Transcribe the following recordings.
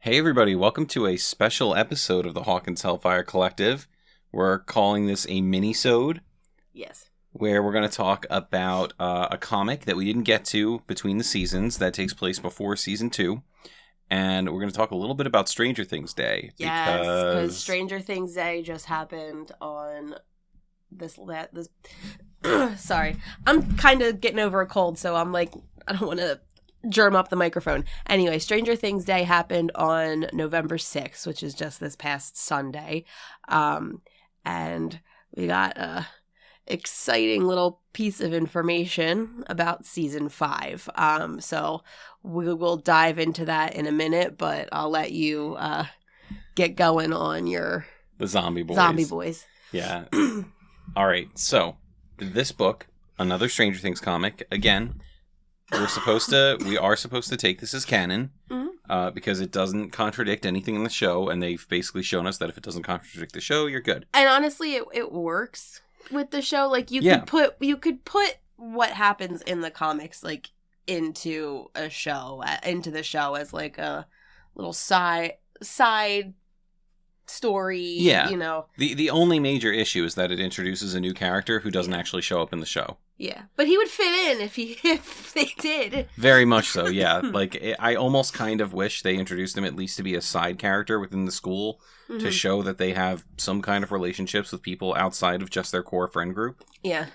Hey everybody, welcome to a special episode of the Hawkins Hellfire Collective. We're calling this a Minisode. Yes. Where we're going to talk about a comic that we didn't get to between the seasons that takes place before season 2. And we're going to talk a little bit about Stranger Things Day. Yes, because Stranger Things Day just happened on this. Sorry. I'm kind of getting over a cold, so I'm like, I don't want to germ up the microphone. Anyway, Stranger Things Day happened on November 6th, which is just this past Sunday. And we got a exciting little piece of information about season 5. So we will dive into that in a minute, but I'll let you get going on the Zombie Boys. Yeah. All right. So this book, another Stranger Things comic, again, we are supposed to take this as canon, because it doesn't contradict anything in the show, and they've basically shown us that if it doesn't contradict the show, you're good. And honestly, it works with the show. Like you could put what happens in the comics like into the show as like a little side story. Yeah, you know. The only major issue is that it introduces a new character who doesn't actually show up in the show. Yeah, but he would fit in if they did. Very much so, yeah. I almost kind of wish they introduced him at least to be a side character within the school to show that they have some kind of relationships with people outside of just their core friend group. Yeah.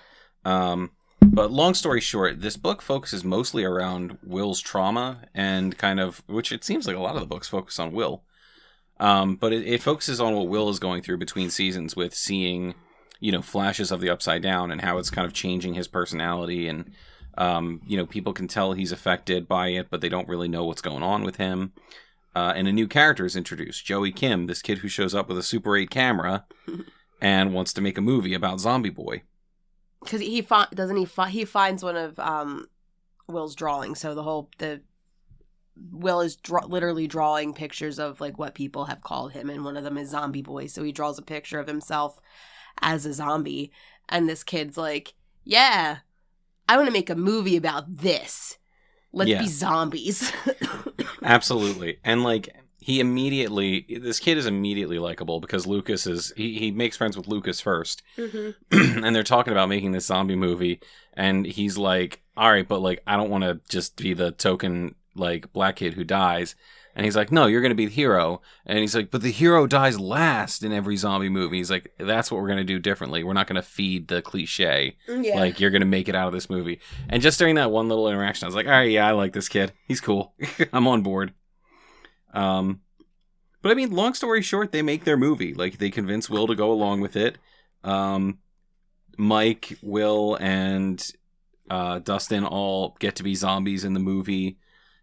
But long story short, this book focuses mostly around Will's trauma and which it seems like a lot of the books focus on Will. But it focuses on what Will is going through between seasons with seeing, flashes of the Upside Down and how it's kind of changing his personality. And, people can tell he's affected by it, but they don't really know what's going on with him. And a new character is introduced, Joey Kim, this kid who shows up with a Super 8 camera and wants to make a movie about Zombie Boy. Because he finds one of Will's drawings. So Will is literally drawing pictures of like what people have called him, and one of them is Zombie Boy. So he draws a picture of himself as a zombie, and this kid's like, "Yeah, I want to make a movie about this. Let's be zombies." Absolutely, and this kid is immediately likable because Lucas he makes friends with Lucas first, and they're talking about making this zombie movie, and he's like, "All right, but I don't want to just be the token black kid who dies." And he's like, "No, you're going to be the hero." And he's like, "But the hero dies last in every zombie movie." He's like, "That's what we're going to do differently. We're not going to feed the cliche. Yeah. You're going to make it out of this movie." And just during that one little interaction, I was like, "All right, yeah, I like this kid. He's cool. I'm on board." But I mean, long story short, they make their movie. They convince Will to go along with it. Mike, Will, and Dustin all get to be zombies in the movie.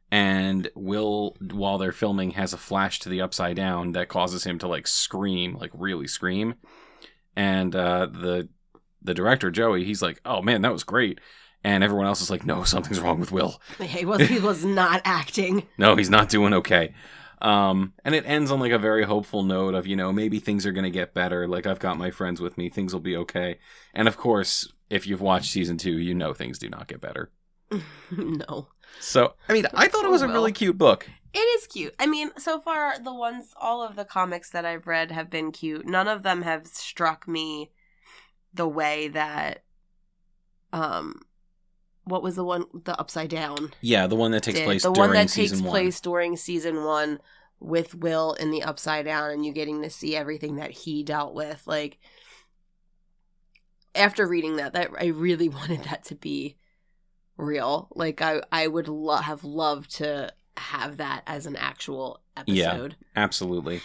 And Will, while they're filming, has a flash to the Upside Down that causes him to scream, really scream. And the director, Joey, he's like, "Oh man, that was great." And everyone else is like, "No, something's wrong with Will. He was not acting. No, he's not doing okay." And it ends on a very hopeful note of, maybe things are going to get better. I've got my friends with me. Things will be okay. And of course, if you've watched season 2, things do not get better. No. So, I mean, I thought it was a really cute book. It is cute. I mean, so far, all of the comics that I've read have been cute. None of them have struck me the way that, what was the one, the Upside Down? Yeah, the one that takes place during season 1. The one that takes place during season 1 with Will in the Upside Down, and you getting to see everything that he dealt with. After reading that I really wanted that to be real. I would have loved to have that as an actual episode. Yeah, absolutely.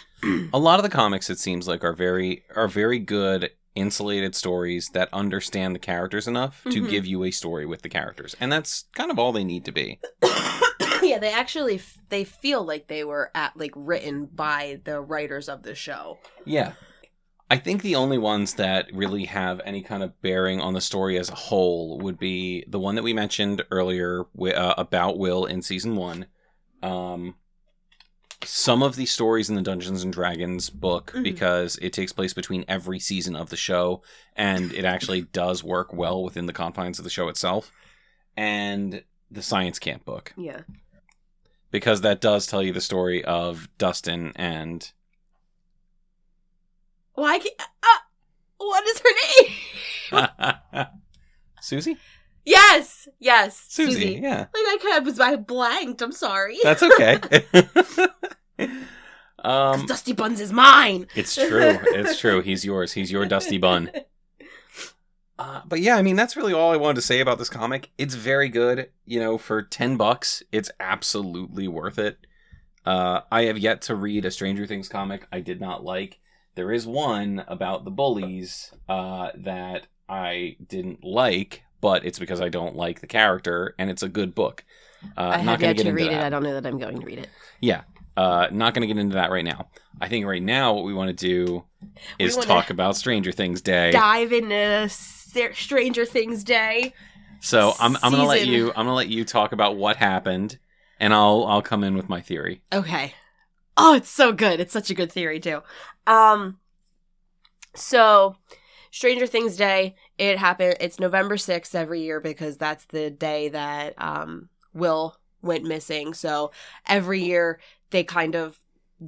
A lot of the comics, it seems are very good insulated stories that understand the characters enough to give you a story with the characters, and that's kind of all they need to be. Yeah, they feel like they were written by the writers of the show. Yeah. I think the only ones that really have any kind of bearing on the story as a whole would be the one that we mentioned earlier about Will in season 1. Some of the stories in the Dungeons and Dragons book, because it takes place between every season of the show, and it actually does work well within the confines of the show itself. And the Science Camp book. Yeah. because that does tell you the story of Dustin and... Why can't... what is her name? Susie? Yes. Susie, yeah. Like, I blanked. I'm sorry. That's okay. 'Cause Dusty Buns is mine. It's true. He's yours. He's your Dusty Bun. But yeah, I mean, that's really all I wanted to say about this comic. It's very good. For $10, it's absolutely worth it. I have yet to read a Stranger Things comic I did not like. There is one about the bullies that I didn't like, but it's because I don't like the character, and it's a good book. I have yet to read it. I don't know that I'm going to read it. Yeah. Not going to get into that right now. I think right now what we want to do is talk about Stranger Things Day. Dive into Stranger Things Day. So I'm gonna let you talk about what happened, and I'll come in with my theory. Okay. Oh, it's so good. It's such a good theory too. So Stranger Things Day, it happened. It's November 6th every year because that's the day that Will went missing. So every year they kind of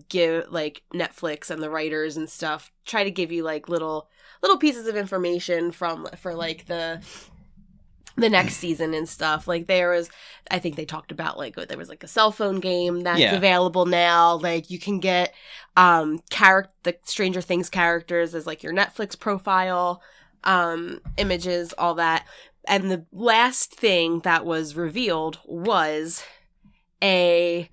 give, like, Netflix and the writers and stuff try to give you like little pieces of information for like the next season and stuff. Like, I think they talked about, like, there was like a cell phone game that's available now. Like, you can get the Stranger Things characters as like your Netflix profile, images, all that. And the last thing that was revealed was an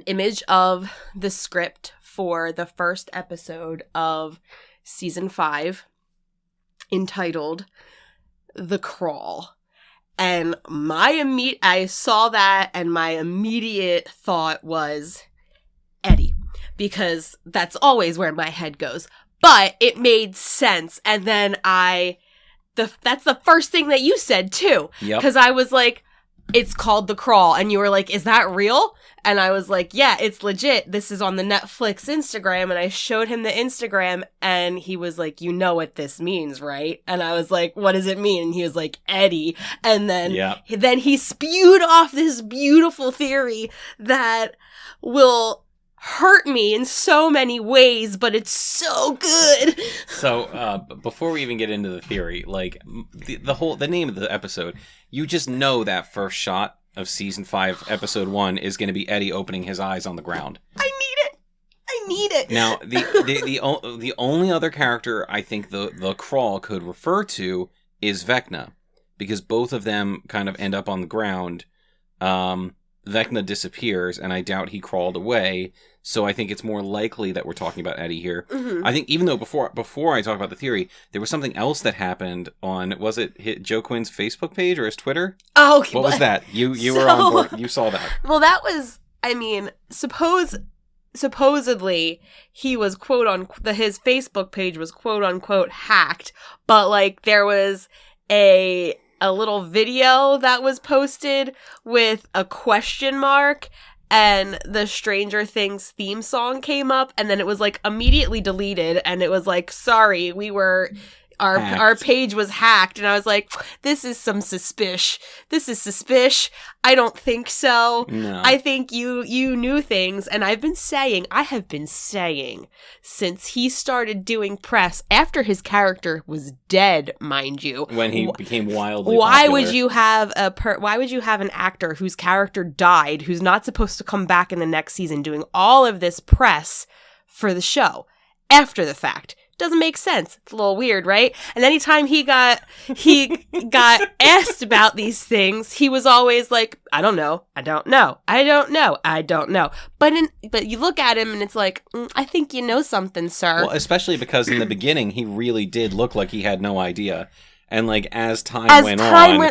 image of the script for the first episode of season 5, entitled The Crawl. And I saw that, and my immediate thought was Eddie, because that's always where my head goes. But it made sense, and then that's the first thing that you said too. Yep. Because I was like, it's called The Crawl, and you were like, is that real? And I was like, yeah, it's legit. This is on the Netflix Instagram. And I showed him the Instagram, and he was like, you know what this means, right? And I was like, what does it mean? And he was like, Eddie. And then he spewed off this beautiful theory that will hurt me in so many ways, but it's so good. So before we even get into the theory, like, the name of the episode, you just know that first shot of season 5, episode 1 is going to be Eddie opening his eyes on the ground. I need it. Now, the only other character I think the Crawl could refer to is Vecna, because both of them kind of end up on the ground. Vecna disappears, and I doubt he crawled away. So I think it's more likely that we're talking about Eddie here. Mm-hmm. I think even though before I talk about the theory, there was something else that happened on, was it Joe Quinn's Facebook page or his Twitter? Oh, what was that? You were on board. You saw that. Well, that was, I mean, supposedly he was his Facebook page was quote unquote hacked, but like there was a little video that was posted with a question mark, and the Stranger Things theme song came up, and then it was like immediately deleted, and it was like, sorry, our page was hacked. And I was like, this is suspicious. I don't think so. No. I think you knew things. And I have been saying since he started doing press after his character was dead, mind you. When he became wildly why popular. would you have an actor whose character died, who's not supposed to come back in the next season, doing all of this press for the show after the fact? Doesn't make sense. It's a little weird, right? And anytime he got asked about these things, he was always like, I don't know. But you look at him and it's like, I think you know something, sir. Well, especially because in the beginning he really did look like he had no idea. And like as time went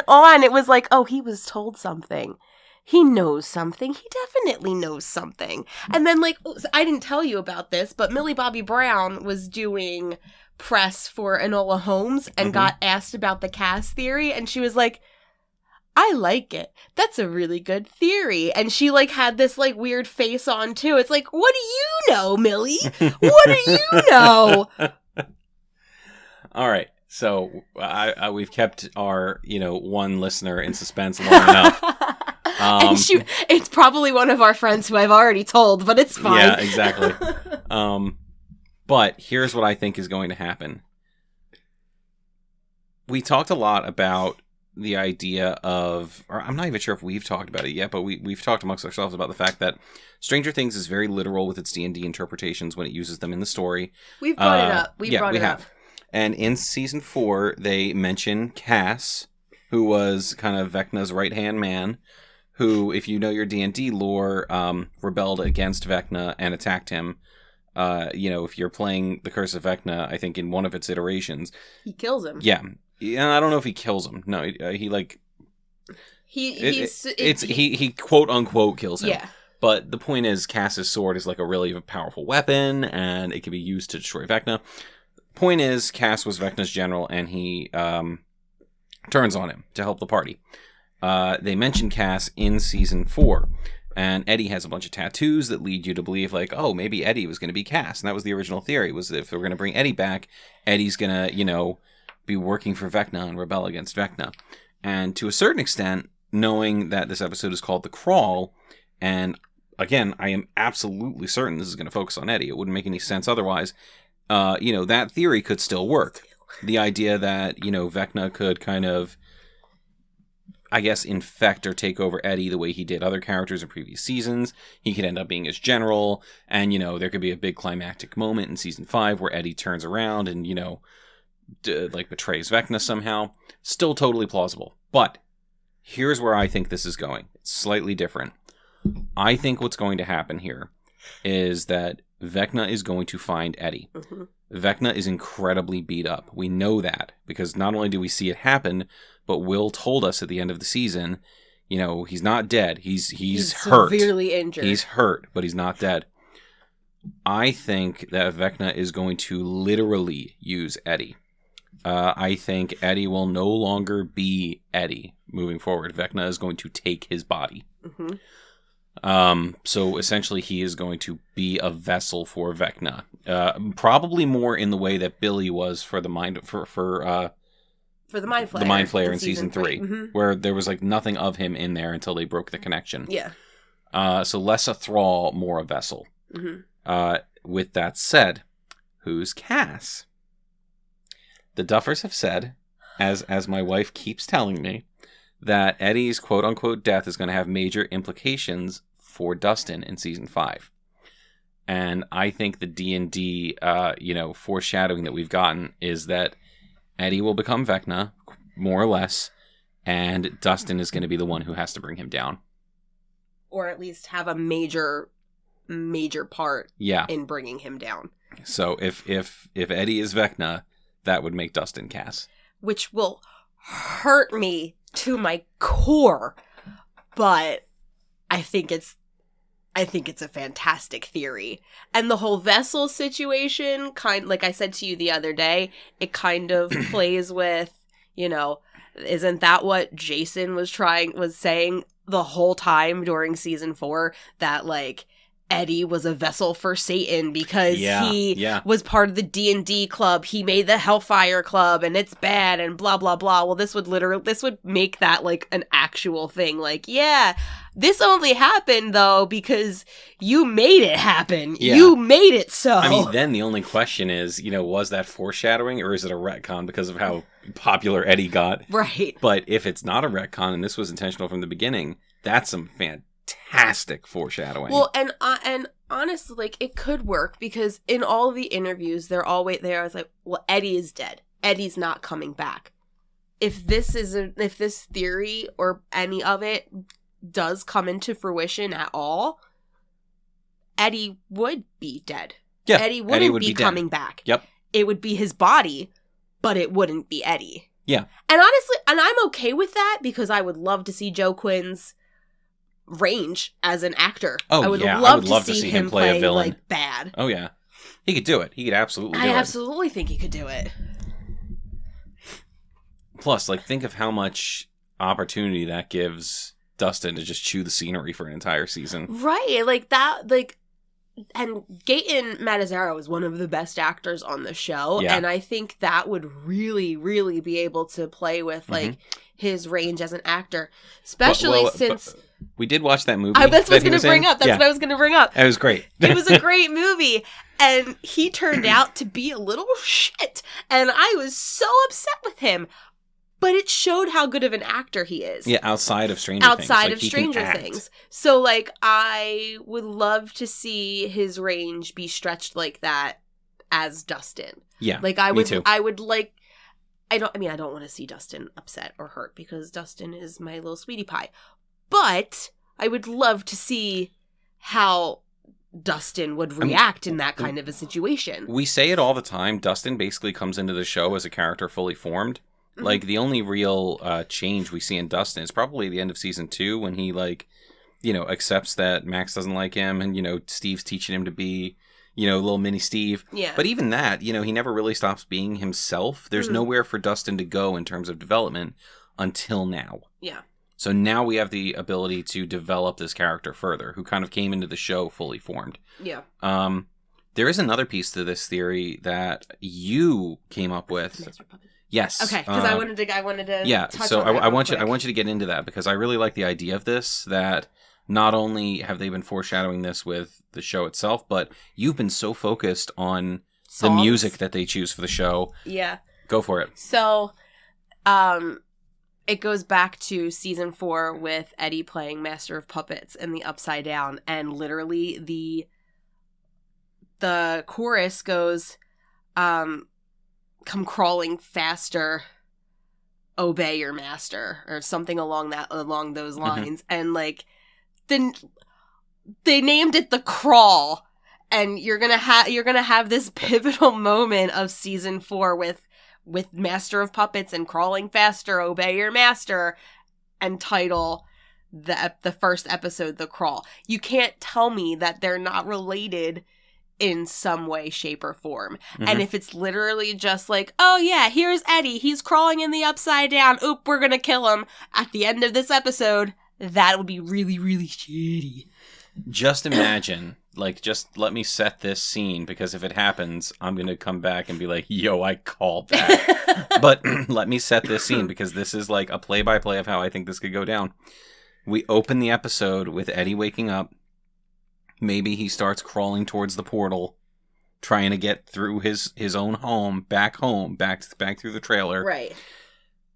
on, it was like, oh, he was told something. He knows something. He definitely knows something. And then, like, I didn't tell you about this, but Millie Bobby Brown was doing press for Enola Holmes and got asked about the cast theory. And she was like, I like it. That's a really good theory. And she, like, had this, like, weird face on, too. It's like, what do you know, Millie? What do you know? All right. So we've kept our, one listener in suspense long enough. And it's probably one of our friends who I've already told, but it's fine. Yeah, exactly. But here's what I think is going to happen. We talked a lot about the idea of, or I'm not even sure if we've talked about it yet, but we've talked amongst ourselves about the fact that Stranger Things is very literal with its D&D interpretations when it uses them in the story. We've brought it up. We have. And in season 4, they mention Cass, who was kind of Vecna's right-hand man, who, if you know your D&D lore, rebelled against Vecna and attacked him. If you're playing The Curse of Vecna, I think in one of its iterations, he kills him. Yeah. I don't know if he kills him. No, he quote unquote kills him. Yeah. But the point is, Cass's sword is like a really powerful weapon, and it can be used to destroy Vecna. Point is, Cass was Vecna's general, and he turns on him to help the party. They mention Cass in season 4, and Eddie has a bunch of tattoos that lead you to believe, like, oh, maybe Eddie was going to be Cass. And that was the original theory, was that if we're going to bring Eddie back, Eddie's going to, be working for Vecna and rebel against Vecna. And to a certain extent, knowing that this episode is called The Crawl, and again, I am absolutely certain this is going to focus on Eddie. It wouldn't make any sense otherwise. That theory could still work. The idea that, Vecna could kind of, I guess, infect or take over Eddie the way he did other characters in previous seasons. He could end up being his general, and, there could be a big climactic moment in season 5 where Eddie turns around and, betrays Vecna somehow. Still totally plausible. But here's where I think this is going. It's slightly different. I think what's going to happen here is that Vecna is going to find Eddie. Mm-hmm. Vecna is incredibly beat up. We know that because not only do we see it happen, but Will told us at the end of the season, he's not dead. He's hurt. Severely injured. He's hurt, but he's not dead. I think that Vecna is going to literally use Eddie. I think Eddie will no longer be Eddie moving forward. Vecna is going to take his body. Mm-hmm. So essentially he is going to be a vessel for Vecna. Probably more in the way that Billy was for the Mind Flayer. For the Mind Flayer. The Mind Flayer in season 3. Mm-hmm. Where there was nothing of him in there until they broke the connection. Yeah. So less a thrall, more a vessel. Mm-hmm. With that said, who's Cass? The Duffers have said, as my wife keeps telling me, that Eddie's quote-unquote death is going to have major implications for Dustin in season 5. And I think the D&D, foreshadowing that we've gotten is that Eddie will become Vecna, more or less, and Dustin is going to be the one who has to bring him down. Or at least have a major part in bringing him down. So if Eddie is Vecna, that would make Dustin Cass. Which will hurt me to my core, but I think it's a fantastic theory. And the whole vessel situation, like I said to you the other day, it kind of plays with, isn't that what Jason was saying the whole time during season 4, that Eddie was a vessel for Satan because he was part of the D&D club. He made the Hellfire club and it's bad and blah, blah, blah. Well, this would make that an actual thing. This only happened though because you made it happen. Yeah. You made it so. I mean, then the only question is, was that foreshadowing or is it a retcon because of how popular Eddie got? Right. But if it's not a retcon and this was intentional from the beginning, that's some fantastic foreshadowing. Well, and honestly, it could work because in all of the interviews, they're always like, well, Eddie is dead. Eddie's not coming back. If this theory or any of it does come into fruition at all, Eddie would be dead. Yeah, Eddie wouldn't be coming back. Yep. It would be his body, but it wouldn't be Eddie. Yeah. And honestly, I'm okay with that because I would love to see Joe Quinn's range as an actor. Oh, I would love to see him play a villain. Bad. Oh, yeah. He could do it. He could absolutely do it. I absolutely think he could do it. Plus, think of how much opportunity that gives Dustin to just chew the scenery for an entire season. Right. And Gaten Matazzaro is one of the best actors on the show. Yeah. And I think that would really, really be able to play with, his range as an actor. Especially since... We did watch that movie. That's what I was going to bring up. That's what I was going to bring up. It was great. It was a great movie. And he turned out to be a little shit. And I was so upset with him. But it showed how good of an actor he is. Yeah, outside of Stranger Things. Outside of Stranger Things. So, like, I would love to see his range be stretched like that as Dustin. Yeah, like I would, me too. I would like. I don't want to see Dustin upset or hurt because Dustin is my little sweetie pie. But I would love to see how Dustin would react in that kind of a situation. We say it all the time. Dustin basically comes into the show as a character fully formed. Mm-hmm. Like, the only real change we see in Dustin is probably the end of season 2 when he, like, you know, accepts that Max doesn't like him and, you know, Steve's teaching him to be, you know, little mini Steve. Yeah. But even that, you know, he never really stops being himself. There's nowhere for Dustin to go in terms of development until now. Yeah. So now we have the ability to develop this character further, who kind of came into the show fully formed. Yeah. There is another piece to this theory that you came up with. Yes. Okay, because I wanted to. Yeah. Touch So on that I want quick. you to get into that because I really like the idea of this. That not only have they been foreshadowing this with the show itself, but you've been so focused on the music that they choose for the show. Yeah. Go for it. So, it goes back to season 4 with Eddie playing Master of Puppets and the Upside Down, and literally the chorus goes, "Come crawling faster, obey your master," or something along those lines. And like, then they named it The Crawl, and you're gonna have this pivotal moment of season 4 with Master of Puppets and Crawling Faster, Obey Your Master, and title the first episode The Crawl. You can't tell me that they're not related in some way, shape, or form. Mm-hmm. And if it's literally just like, oh yeah, here's Eddie, he's crawling in the Upside Down, oop, we're gonna kill him at the end of this episode, that would be really, really shitty. Just imagine, like, just let me set this scene, because if it happens, I'm gonna come back and be like, yo, I called that. But let me set this scene, because this is like a play-by-play of how I think this could go down. We open the episode with Eddie waking up. Maybe he starts crawling towards the portal, trying to get through his own home, back through the trailer. Right.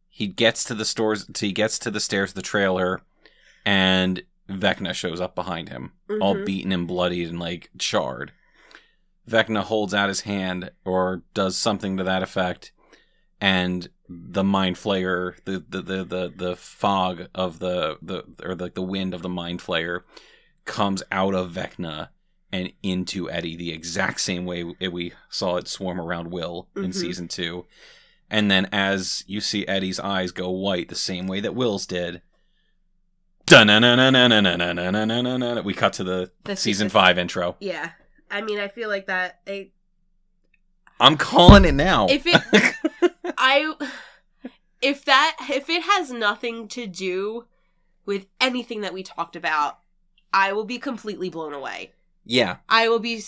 He gets to the stairs of the trailer, and Vecna shows up behind him, all beaten and bloodied and like charred. Vecna holds out his hand or does something to that effect, and the mind flayer, the fog of the wind of the mind flayer comes out of Vecna and into Eddie the exact same way we saw it swarm around Will in season 2. And then as you see Eddie's eyes go white the same way that Will's did, we cut to the season 5 intro. Yeah. I mean, I feel like that... I'm calling it now. If it has nothing to do with anything that we talked about, I will be completely blown away. Yeah. I will be...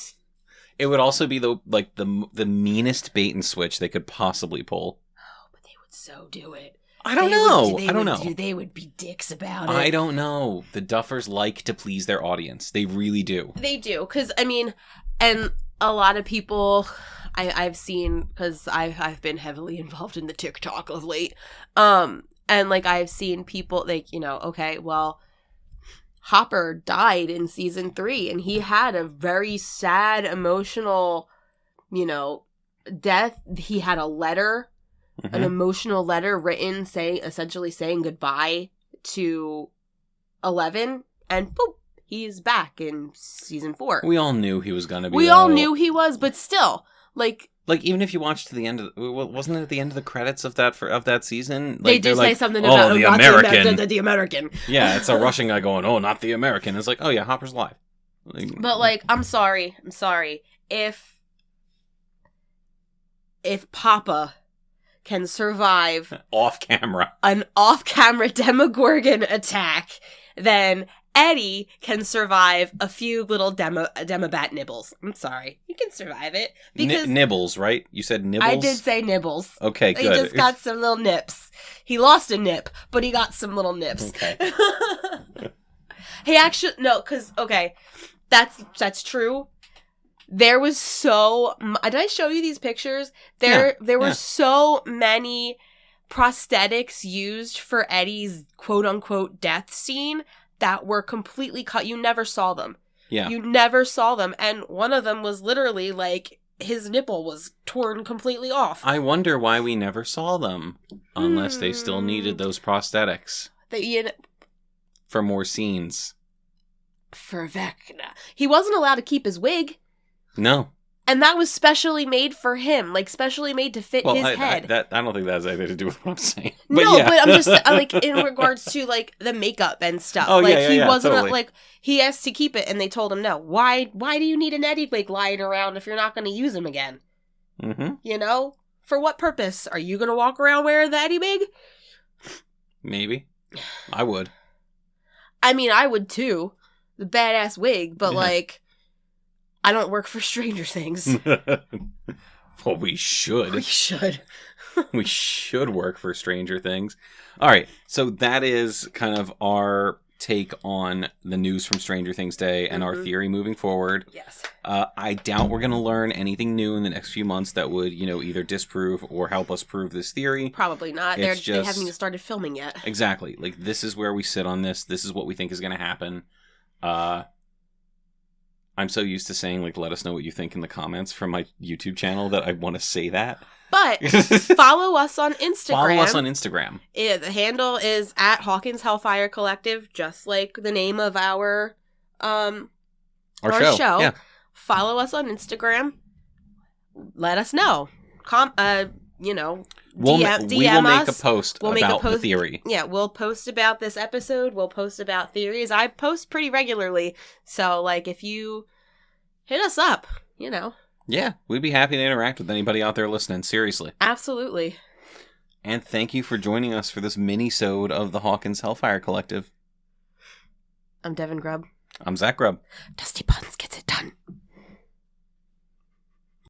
It would also be the meanest bait and switch they could possibly pull. Oh, but they would so do it. I don't know. They would be dicks about it. I don't know. The Duffers like to please their audience. They really do. They do. Because, I mean, and a lot of people I've seen, because I've been heavily involved in the TikTok of late. And, like, I've seen people, like, you know, okay, well, Hopper died in season 3, and he had a very sad, emotional, you know, death. He had a letter, an emotional letter written essentially saying goodbye to 11, and boop, he's back in season 4. We all knew he was gonna be. We all knew he was, but still, like even if you watch to the end of, wasn't it at the end of the credits of that season? Like, they did say something about the American. The American. Yeah, it's a Russian guy going, "Oh, not the American." It's like, oh yeah, Hopper's live. But like, I'm sorry. If Papa can survive off camera an off-camera Demogorgon attack, then Eddie can survive a few little Demobat nibbles. I'm sorry. He can survive it. Because nibbles, right? You said nibbles? I did say nibbles. Okay, good. He just got some little nips. He lost a nip, but he got some little nips. Okay. He actually no, because okay, that's true. There was did I show you these pictures? There were so many prosthetics used for Eddie's quote unquote death scene that were completely cut. You never saw them. Yeah. You never saw them. And one of them was literally like his nipple was torn completely off. I wonder why we never saw them unless they still needed those prosthetics for more scenes. For Vecna. He wasn't allowed to keep his wig. No. And that was specially made for him, like specially made to fit his head. I don't think that has anything to do with what I'm saying. But no, yeah. But I'm just like in regards to like the makeup and stuff. Oh, like he wasn't totally. Like he asked to keep it, and they told him no. Why do you need an Eddie wig lying around if you're not going to use him again? Mm-hmm. You know, for what purpose are you going to walk around wearing the Eddie wig? Maybe I would. I mean, I would too. The badass wig, but like. I don't work for Stranger Things. Well, we should. We should. We should work for Stranger Things. All right. So that is kind of our take on the news from Stranger Things Day and our theory moving forward. Yes. I doubt we're going to learn anything new in the next few months that would, either disprove or help us prove this theory. Probably not. They haven't even started filming yet. Exactly. Like, this is where we sit on this. This is what we think is going to happen. I'm so used to saying, like, let us know what you think in the comments from my YouTube channel that I want to say that. But follow us on Instagram. Follow us on Instagram. The handle is at Hawkins Hellfire Collective, just like the name of our show. Yeah. Follow us on Instagram. Let us know. DM we will make us. A post about the theory. Yeah, we'll post about this episode. We'll post about theories. I post pretty regularly. So, like, if you hit us up, Yeah, we'd be happy to interact with anybody out there listening. Seriously. Absolutely. And thank you for joining us for this mini-sode of the Hawkins Hellfire Collective. I'm Devin Grubb. I'm Zach Grubb. Dusty Buns.